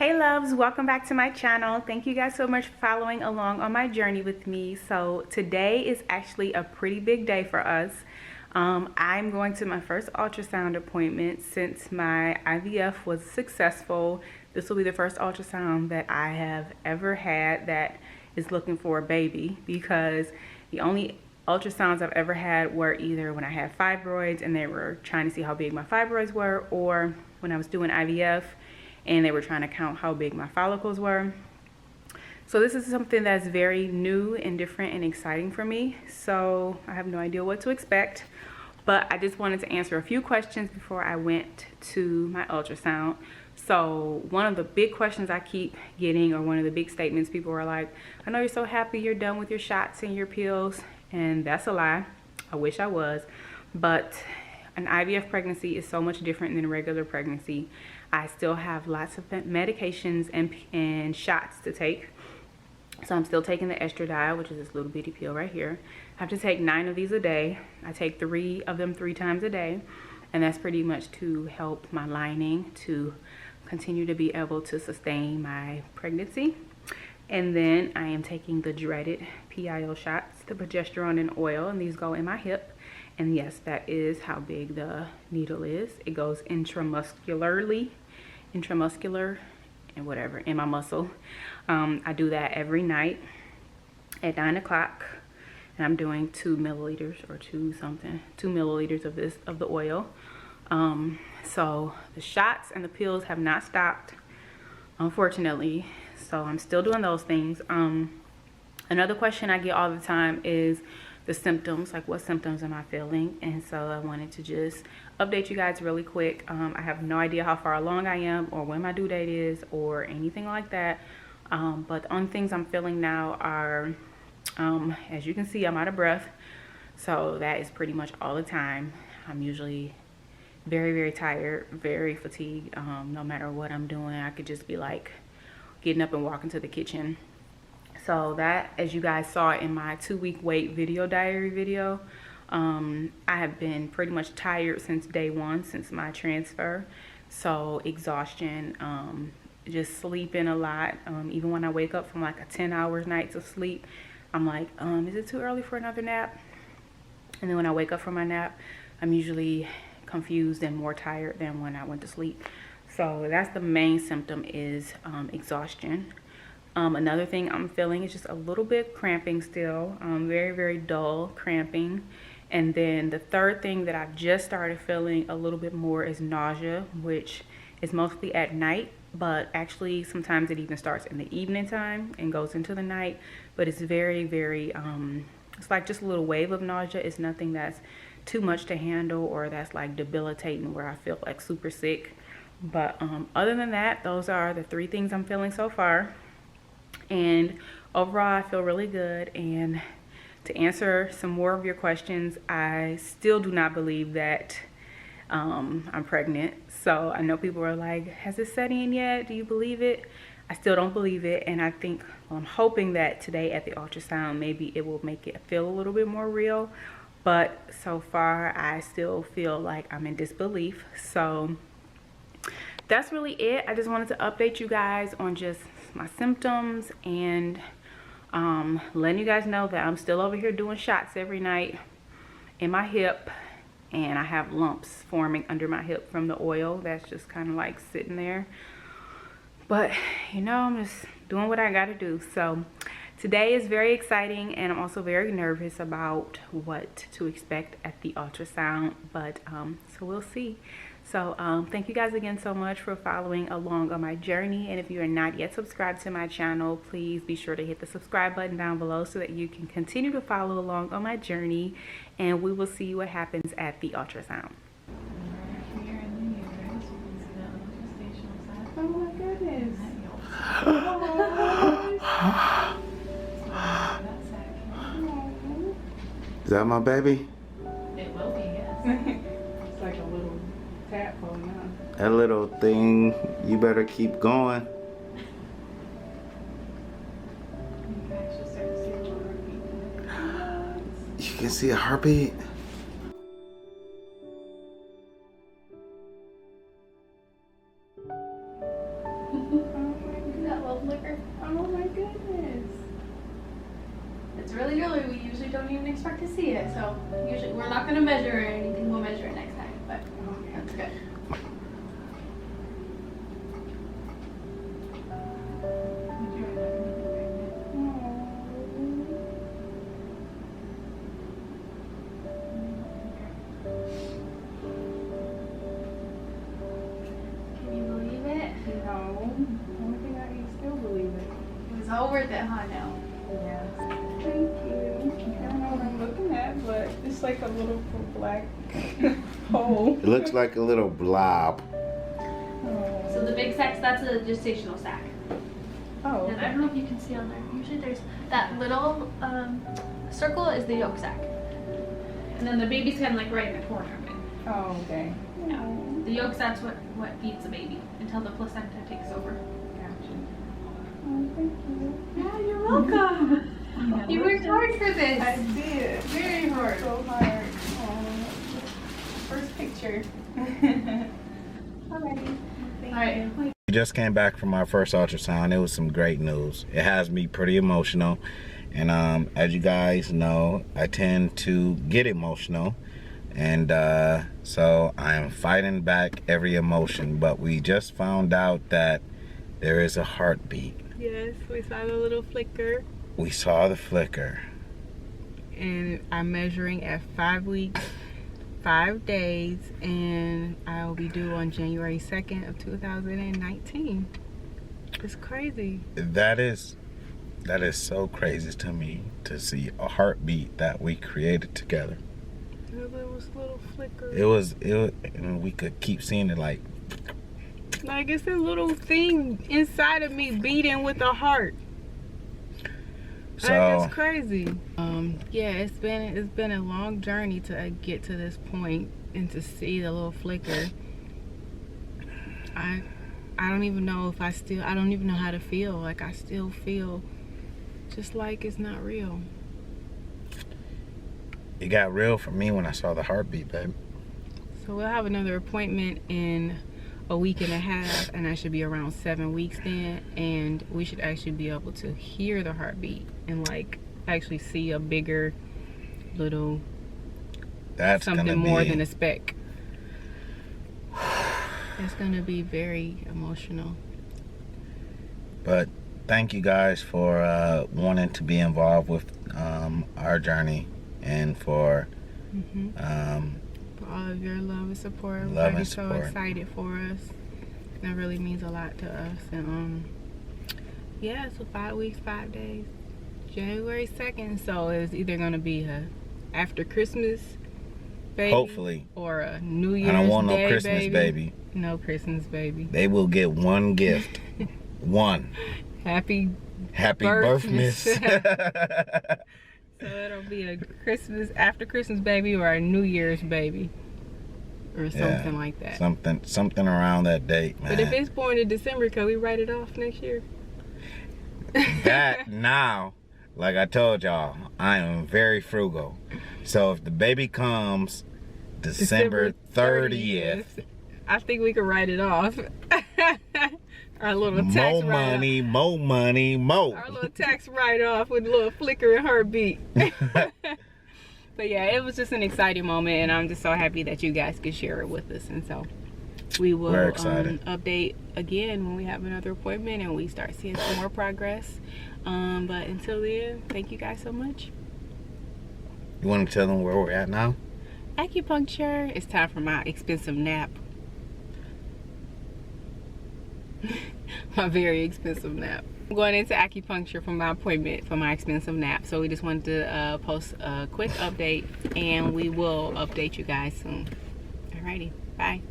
Hey loves, welcome back to my channel. Thank you guys so much for following along on my journey with me. So today is actually a pretty big day for us. I'm going to my first ultrasound appointment since my IVF was successful. This will be the first ultrasound that I have ever had that is looking for a baby, because the only ultrasounds I've ever had were either when I had fibroids and they were trying to see how big my fibroids were, or when I was doing IVF and they were trying to count how big my follicles were. So this is something that's very new and different and exciting for me. So I have no idea what to expect, but I just wanted to answer a few questions before I went to my ultrasound. So one of the big questions I keep getting, or one of the big statements, people are like, I know you're so happy you're done with your shots and your pills. And that's a lie. I wish I was. But an IVF pregnancy is so much different than a regular pregnancy. I still have lots of medications and shots to take. So I'm still taking the estradiol, which is this little bitty pill right here. I have to take 9 of these a day. I take 3 of them 3 times a day. And that's pretty much to help my lining to continue to be able to sustain my pregnancy. And then I am taking the dreaded PIO shots, the progesterone and oil, and these go in my hip. And yes, that is how big the needle is. It goes intramuscular and whatever in my muscle. I do that every night at 9 o'clock, and I'm doing 2 milliliters or 2 milliliters of the oil. So the shots and the pills have not stopped, unfortunately. So I'm still doing those things. Another question I get all the time is the symptoms, like what symptoms am I feeling? And so I wanted to just update you guys really quick. I have no idea how far along I am or when my due date is or anything like that. But the only things I'm feeling now are, as you can see, I'm out of breath. So that is pretty much all the time. I'm usually very, very tired, very fatigued. No matter what I'm doing, I could just be like getting up and walking to the kitchen. So that, as you guys saw in my 2-week wait video diary video, I have been pretty much tired since day 1, since my transfer. So exhaustion, just sleeping a lot. Even when I wake up from like a 10 hours nights of sleep, I'm like, is it too early for another nap? And then when I wake up from my nap, I'm usually confused and more tired than when I went to sleep. So that's the main symptom, is exhaustion. Another thing I'm feeling is just a little bit cramping still, very, very dull cramping. And then the third thing that I've just started feeling a little bit more is nausea, which is mostly at night, but actually sometimes it even starts in the evening time and goes into the night. But it's very, very, it's like just a little wave of nausea. It's nothing that's too much to handle or that's like debilitating where I feel like super sick. But other than that, those are the 3 things I'm feeling so far. And overall, I feel really good. And to answer some more of your questions, I still do not believe that I'm pregnant. So I know people are like, has it set in yet? Do you believe it? I still don't believe it. And I think, well, I'm hoping that today at the ultrasound, maybe it will make it feel a little bit more real. But so far, I still feel like I'm in disbelief. So that's really it. I just wanted to update you guys on just my symptoms and letting you guys know that I'm still over here doing shots every night in my hip, and I have lumps forming under my hip from the oil that's just kind of like sitting there. But you know, I'm just doing what I gotta do. So today is very exciting, and I'm also very nervous about what to expect at the ultrasound, but so we'll see. So thank you guys again so much for following along on my journey. And if you are not yet subscribed to my channel, please be sure to hit the subscribe button down below so that you can continue to follow along on my journey. And we will see what happens at the ultrasound. Oh my goodness. Is that my baby? It will be, yes. It's like a little tadpole now. That little thing, you better keep going. You can see a heartbeat. Oh Oh my goodness. It's really early. We usually don't even expect to see it. So usually we're not going to measure or anything. We'll measure it next time. But that's good. Can you believe it? No. I don't think I can still believe it. It was all worth it, huh? Now. Yes. Thank you. I don't know what I'm looking at, but it's like a little black hole. It looks like a little blob. Oh. So the big sacs, that's a gestational sac. Oh. And I don't know if you can see on there. Usually there's that little circle is the yolk sac. And then the baby's kind of like right in the corner of it. Oh, okay. Yeah. The yolk sac's what feeds the baby until the placenta takes over. Gotcha. Oh, thank you. Yeah, you're welcome. You worked hard for this. I did. Very hard. So hard. Oh, first picture. Alrighty. All right. We just came back from our first ultrasound. It was some great news. It has me pretty emotional. And as you guys know, I tend to get emotional. And so I am fighting back every emotion. But we just found out that there is a heartbeat. Yes, we saw the little flicker. We saw the flicker. And I'm measuring at 5 weeks, 5 days, and I'll be due on January 2nd of 2019. It's crazy. That is so crazy to me, to see a heartbeat that we created together. It was a little flicker. It was, and we could keep seeing it like it's a little thing inside of me beating with a heart. so. It's crazy. Yeah, it's been a long journey to get to this point and to see the little flicker. I don't even know if I don't even know how to feel. Like, I still feel just like it's not real. It got real for me when I saw the heartbeat, babe. So we'll have another appointment in a week and a half, and I should be around 7 weeks then, and we should actually be able to hear the heartbeat and like actually see a bigger little That's something more than a speck. It's gonna be very emotional. But thank you guys for wanting to be involved with our journey, and for For all of your love and support. Love and Everybody's so support. excited for us. That really means a lot to us. And yeah, so 5 weeks, 5 days. January 2nd. So it's either gonna be a after Christmas baby, hopefully. or a New Year's I don't want no Day Christmas baby. No Christmas baby. They will get one gift. One. Happy Birthmas. So it'll be a after Christmas baby or a New Year's baby. Or something like that. Something around that date, man. But if it's born in December, can we write it off next year? That now, like I told y'all, I am very frugal. So if the baby comes December 30th, I think we could write it off. Our little tax more write-off. money, more money, more. Our little tax write-off with a little flicker and heartbeat. But yeah, it was just an exciting moment, and I'm just so happy that you guys could share it with us. And so we will We're excited. Update again when we have another appointment and we start seeing some more progress. But until then, thank you guys so much. You want to tell them where we're at now? Acupuncture. It's time for my expensive nap. My very expensive nap. I'm going into acupuncture for my appointment for my expensive nap. So we just wanted to post a quick update, and we will update you guys soon. Alrighty, bye.